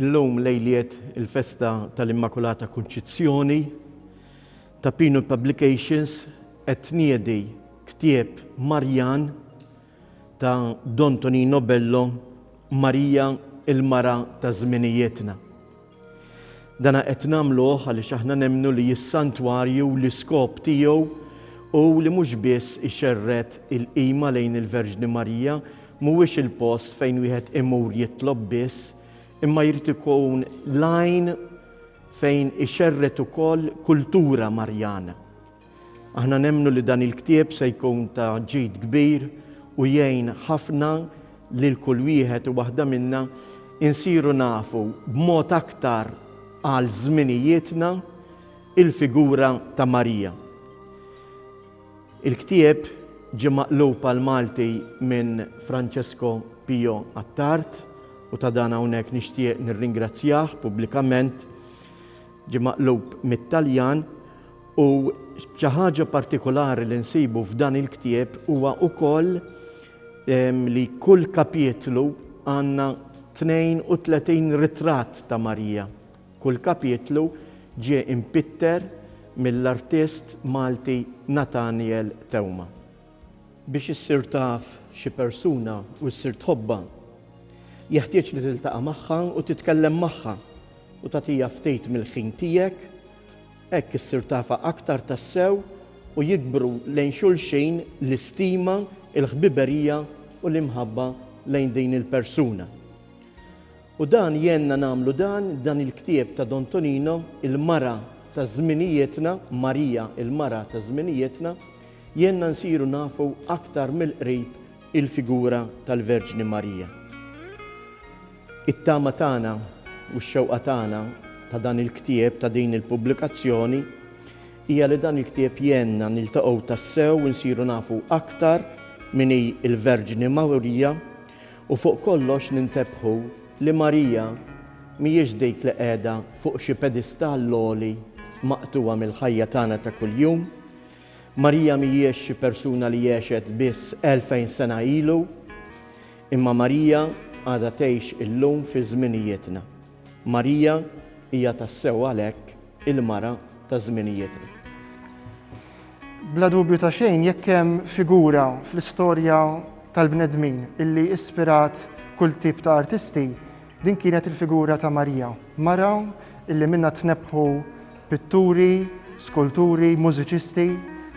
illum lejliet il-festa tal-Immakulata Konċizzjoni ta' Pino Publications qed tniedi ktieb Marjan ta' Don Tonino Bello, Marija il-Mara ta' żminijietna. Dana qed nagħmluh għaliex aħna nemmnu li s-santwarju l-iskop tiegħu u li mhux biss ixerret il-qima lejn il-Verġni Marija mhuwiex il-post fejn wieħed imur jitlob biss, imma jrid ikun lajn fejn ixerret ukoll kultura Marjana. Aħna nemmnu li dan il-ktieb se jkun ta' ġid kbir u jgħin ħafna lil kull wieħed u waħda minna insiru nafu b'mod aktar għal żminijietna il-figura ta' Marija. Il-ktieb ġie maqlub għal Malti minn Francesco Pio Attart u ta' dan hawnhekk nixtieq nirringrazzjah pubblikament. Ġie maqlub mit-Taljan u xi ħaġa partikolari li nsibu f'dan il-ktieb huwa wkoll li kull kapitlu għandna 32 ritratt ta' Marija. Kull kapitlu ġie impitter mill-artist Malti Nathaniel Tewma. Biex issir taf xi persuna u ssir tħobba, jeħtieġ li tiltaqa' magħha u titkellem magħha u tagħtiha ftit mill-ħin tiegħek, hekk issir tafha aktar tassew u jikbru lejn xulxin l-istima, il-ħbiberija u l-imħabba lejn din il-persuna. U dan jenna nagħmlu dan il-ktieb ta' Don Tonino, il-Mara ta' żminijietna, Marija il-Mara ta' żminijietna, jenna nsiru nafu aktar mill-qrib il-figura tal-Verġni Marija. It-tama tagħna u x-xewqa tagħna ta' dan il-ktieb ta' din il-pubblikazzjoni hija li dan il-ktieb jenna niltaqgħu tassew u nsiru nafu aktar min hi il-Verġni Marija u fuq kollox nintebbħu li Marija mhijiex dik li qiegħda fuq xi pedestal logħli maqtuwa mill-ħajja tagħna ta' kuljum. Marija mhijiex xi persuna li jgħixet biss 2000 sena ilu, imma Marija għadha tgħix illum fi żminijietna. Marija hija tassew għalhekk il-Mara ta' żminijietna. Bla dubju ta' xejn jekk hemm figura fl-istorja tal-bnedmin illi ispirat kull tip ta' artisti, din kienet il-figura ta' Marija. Mara illi minnha tnebbħu pitturi, skulturi, mużiċisti,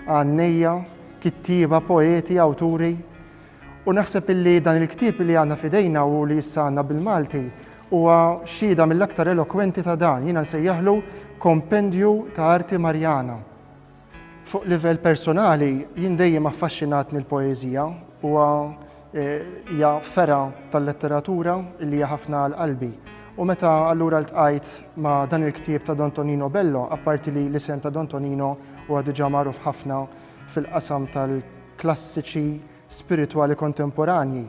għannejja, kittieba, poeti, awturi. U naħseb illi dan il-ktieb li għandna fidejna u li issa għandna bil-Malti huwa xhieda mill-aktar elokwenti ta' dan, jiena nsejjaħlu kompendju ta' arti Marjana. Fuq livell personali jien dejjem affaxxinatni l-poeżija huwa hija fera tal-letteratura li hija ħafna l-qalbi. U meta allura ltqajt ma' dan il-ktieb ta' Don Tonino Bello, apparti li l-isem ta' Don Tonino huwa diġà magħruf ħafna fil-qasam tal-klassiċi spiritwali kontemporanji.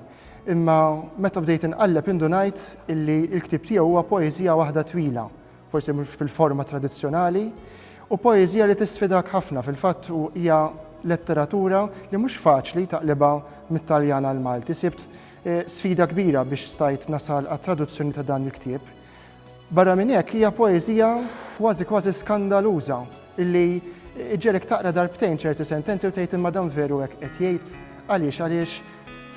Imma meta bdejt inqalleb indunajt illi l-ktieb tiegħu huwa poeżija waħda twila, forsi mhux fil-forma tradizzjonali, u poeżija li tisfidak ħafna fil-fatt hija letteratura li mhux faċli taqlibha mit-Taljan għal Malti. Sibt sfida kbira biex stajt nasal għat-traduzzjoni ta' dan il-ktieb. Barra minn hekk hija poeżija kważi skandaluża illi iġġelek taqra darbtejn ċerti sentenzi u tgħid imma dan veru hekk qed jgħid għaliex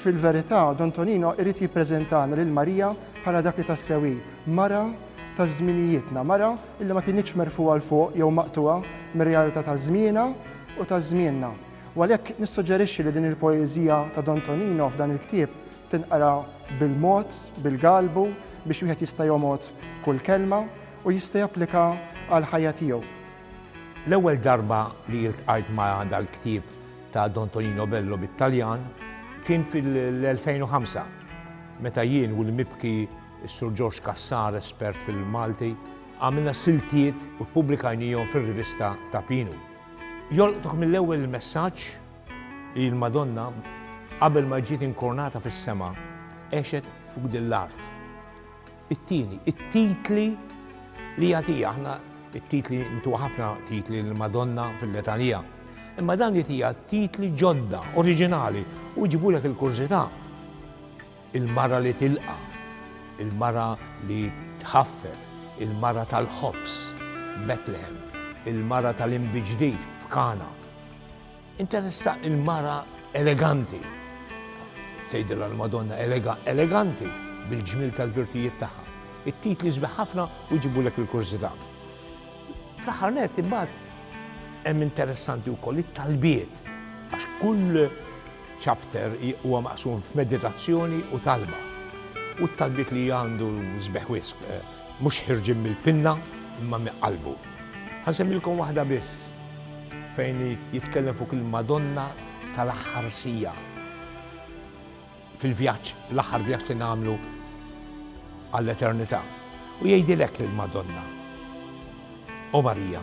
fil-verità Don Tonino irid jippreżentana lil Marija bħala dak li tassewi, Mara ta' żminijietna, Mara illi ma kienitx merfuqa l fuq jew maqtuha mir-realtà ta' żmienha u ta' żmienna. U għalhekk nissuġġerixxi li din il-poeżija ta' Don Tonino f'dan il-ktieb tinqara bil-mod, bil-galbu biex wieħed jista' jomod kull kelma u jista' japplika għal ħajja tiegħu. L-ewwel darba li ltqajt ma' dal-ktieb ta' Don Tonino Bello bit-Taljan kien fil-2005 meta jien u l-mibki s-Sur George Cassar, espert fil-Malti, għamilna siltiet u ppubblikajnihom fir-rivista ta' Pino. Jolqtok mill-ewwel messaġġ li l-Madonna qabel ma ġiet inkornata fis-sema għexet fuq din l-art. It-tieni, it-titli li jagħtiha aħna it-titli intu ħafna titli l-Madonna fil-letanija. Imma dan jagħtiha titli ġodda, oriġinali u jġibulek il-kurżità. Il-mara li tilqa, il-mara li tħaffef il-mara tal-ħobs f'Bethlehem, il-mara tal-Inbi ġdid f'Kana. Interessa il-mara eleganti, tgħidilha l-Madonna eleganti bil-ġmil tal-virtujiet tagħha. It-titli sbeħ ħafna u jġibulek il-kurzità. Fl-aħħar nett imbagħad hemm interessanti wkoll it-talbiet għax kull chapter huwa maqsum f'meditazzjoni u talba. U t-talbiet li għandu sbeħ wisq mhux ħirġin mill-pinna imma mill-qalbu. Ħasemmilkom waħda biss fejn jitkellem fuq il-Madonna tal-aħħar sija fil-vjaġġ, l-aħħar vjaġġ li nagħmlu għall-eternità. U jgħidilek lill-Madonna: O Marija,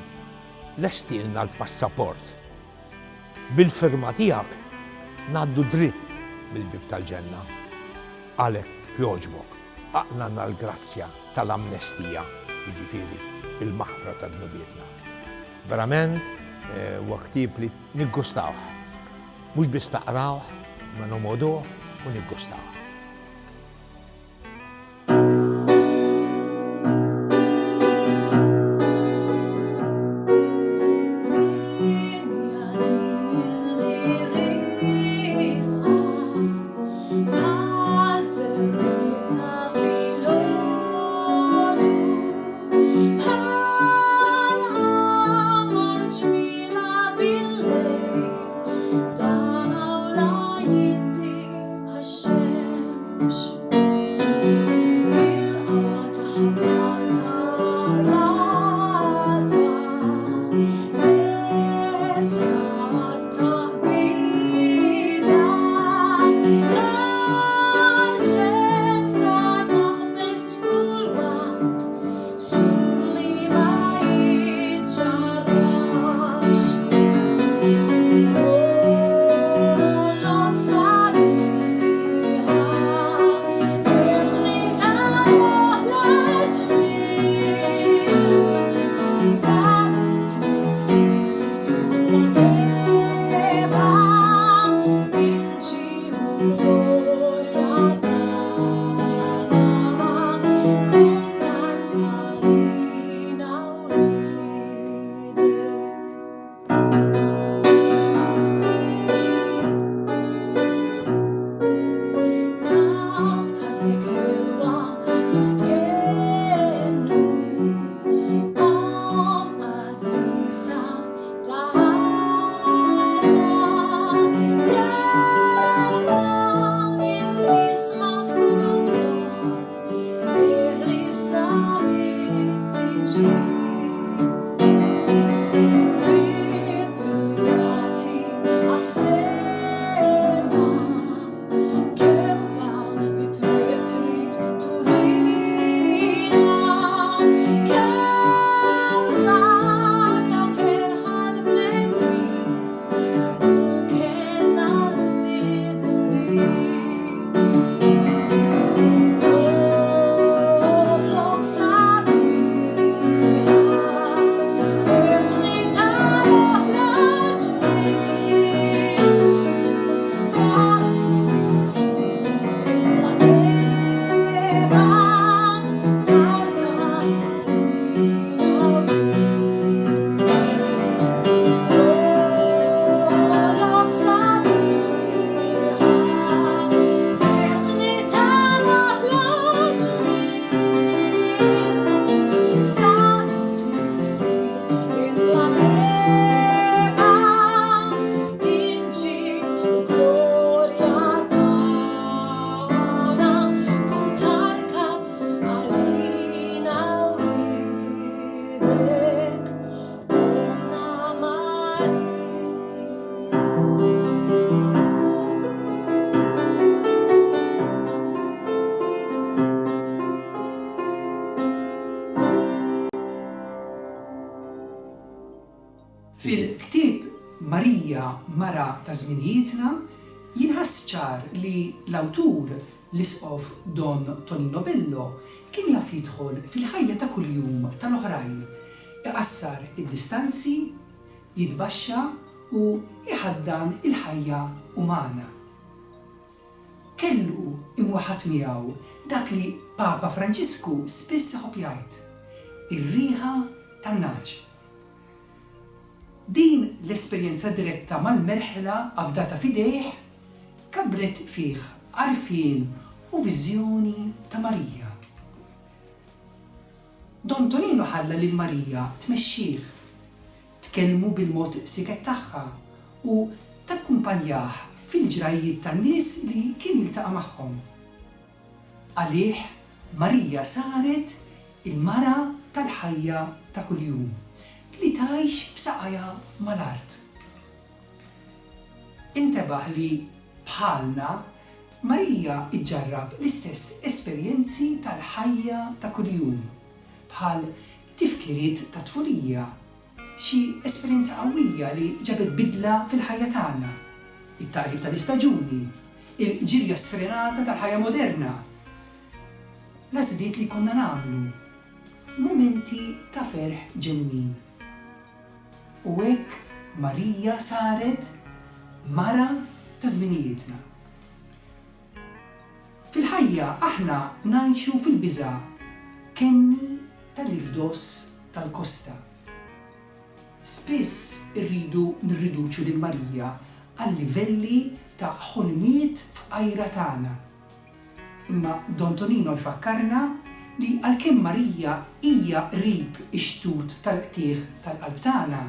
lestilna l-passaport. Bil-firma tiegħek ngħaddu dritt bil-bib tal-ġenna. Għalhekk jogħġbok, aqnanna l-grazzja tal-amnestija, jiġifieri il-maħfra ta' dnubietna. Verament, huwa ktieb li niggustawh. Mhux biss taqrawh, ma nomoduh u niggustawh. Fil-ktieb Marija Mara ta' Żminijietna jinħass ċar li l-awtur l-isqof Don Tonino Bello kien jaf jidħol fil-ħajja ta' kuljum tal-oħrajn, iqassar id-distanzi, jitbaxxa u iħaddan il-ħajja umana. Kellu imwaħħad miegħu dak li Papa Franċisku spiss iħobb jgħid, ir-riħa tan-naġ. Din l-esperjenza diretta mal-merħla avdata fidejh kabret fih għarfien u viżjoni ta' Marija. Don Tonino ħalla lil Marija tmexxih, tkellmu bil-mod siket tagħha u takkumpanjah fil-ġrajiet tan-nies li kien jiltaqa' magħhom. Għalih Marija saret il-mara tal-ħajja ta' kuljum li tgħix b'saqajja mal-art. Intebaħ li bħalna Marija iġġarrab l-istess esperjenzi tal-ħajja ta' kuljum, bħal tifkiriet ta' tfulija, xi esperjenza qawwija li ġabet bidla fil-ħajja tagħna, it-taqlib tal-istaġuni, il-ġirja sfrenata tal-ħajja moderna, l-għażliet li konna nagħmlu, momenti ta' ferħ ġenwin. U hekk Marija saret mara ta' żminijietna. Fil-ħajja aħna ngħixu fil-biża' kenni tal-irdos tal-kosta. Spiss irridu nirriduċu lil Marija għal livelli ta' ħolmiet f'qajra tagħna. Imma Don Tonino jfakkarna li għalkemm Marija hija qrib ix-xtut tal-qtieħ tal-qalb tagħna,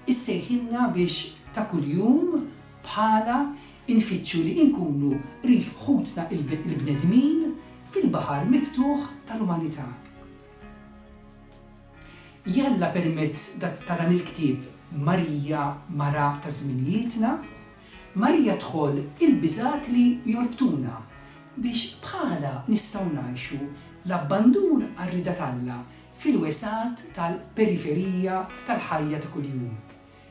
issejħilna biex ta' kuljum bħala infittxu li nkunu qrib ħutna il-bnedmin fil-baħar miftuħ tal-umanità. Jalla permezz ta' dan il-ktieb Marija mara ta' żminijietna, Marija tħol il-biżat li jorbtuna biex bħala nistgħu ngħixu l-abbandun għar-rida tagħha fil-wesat tal-periferija tal-ħajja ta' kuljum,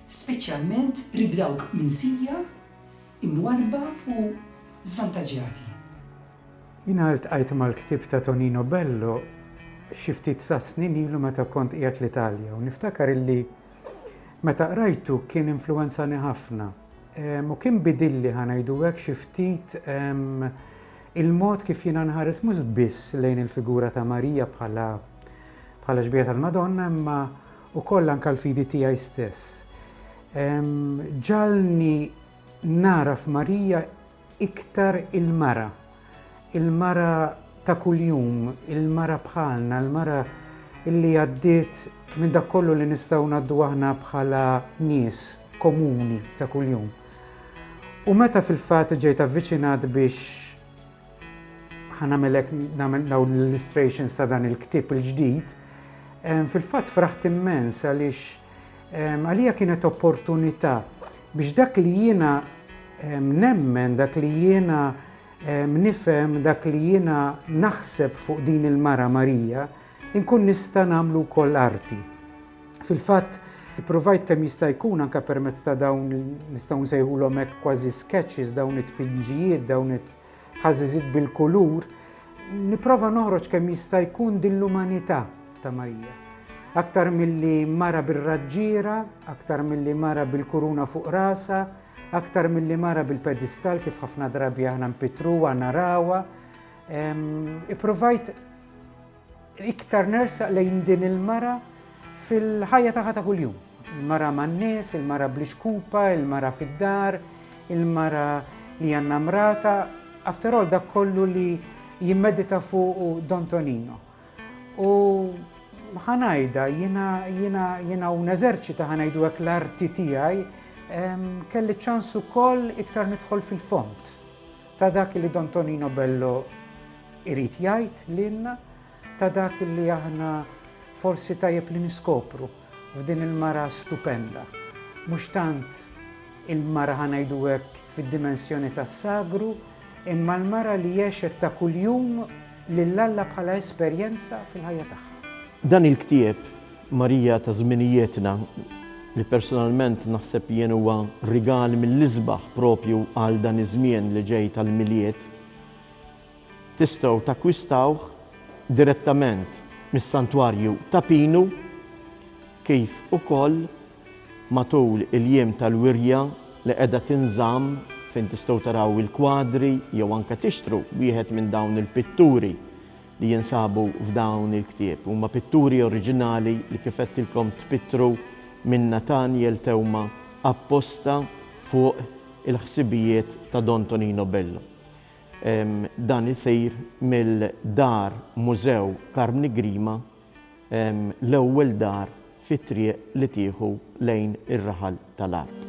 speċjalment ribdawk minsija, imwarba u żvantaġġjati. Jiena ltqajt mal-ktieb ta' Tonino Bello xi ftit ta' snin ilu meta kont qiegħed l-Italja u niftakar illi meta qrajtu kien influwenzani ħafna. U kien bidilli ħanajdu hekk xi ftit il-mod kif jiena nħares mhux biss lejn il-figura ta' Marija bħala ġbija tal-Madonna, imma wkoll anke l-fidi tiegħi stess. Ġalni nara f'Marija iktar il-mara ta' kuljum, il-mara bħalna, il-mara illi għaddiet minn dak kollu li nistgħu ngħaddu aħna bħala nies komuni ta' kuljum. U meta fil-fatt ġejt avviċinat biex ħanamelek dawn l-illustrations ta' dan il-ktieb il-ġdid, fil-fatt fraħt immens għaliex għalija kienet opportunità biex dak li jiena nemmen, dak li jiena nifhem, dak li jiena naħseb fuq din il-mara Marija, inkun nista' nagħmlu wkoll arti. Fil-fatt ipprovajt kemm jista' jkun anke permezz ta' dawn nistgħu nsejħulhom hekk kważi sketches, dawn it-tpinġijiet, dawn it-ħażiżiet bil-kulur, nipprova noħroġ kemm jista' jkun din l-umanità ta' Marija. Aktar milli mara bir-raġġiera, aktar milli mara bil-kuruna fuq rasa, aktar milli mara bil-pedestal kif ħafna drabi aħna npitruha narawha. Ipprovajt iktar nersaq lejn din il-mara fil-ħajja tagħha ta' kuljum. Il-mara man-nies, il-mara bl-ixkupa, il-mara fid-dar, il-mara li għandna mrata, after all dak kollu li jimmedita fuq Don Tonino. U ħanajda, jiena un eżerċita ħanajdu hekk l-arti tiegħi, kelli ċans ukoll iktar nidħol fil-font ta' dak li Don Tonino Bello irid jgħid lilna, ta' dak li aħna forsi tajjeb li niskopru f'din il-mara stupenda. Mhux tant il-mara ħanajdu hekk fid-dimensjoni tas-sagru, imma l-mara li jgħixet ta' kuljum lil-Alla bħala esperjenza fil-ħajja tagħha. Dan il-ktieb Marija ta' żminijietna li personalment naħseb jien huwa rigal mill-isbaħ propju għal dan iż-żmien li ġej tal-miliet, tistgħu takkwistawh direttament mis-santwarju ta' Pinu, kif ukoll matul il-jiem tal-wirja li qiegħda tinżamm fejn tistgħu taraw il-kwadri jew anke tixtru wieħed minn dawn il-pitturi li jinsabu f'dawn il-ktieb. Huma pitturi oriġinali li kif qedtilkom tpittru minn Nathaniel Tewma apposta fuq il-ħsibijiet ta' Don Tonino Bello. Dan isir mill-dar Mużew Carmine Grima, l-ewwel dar fit-triq li tieħu lejn ir-raħal tal-art.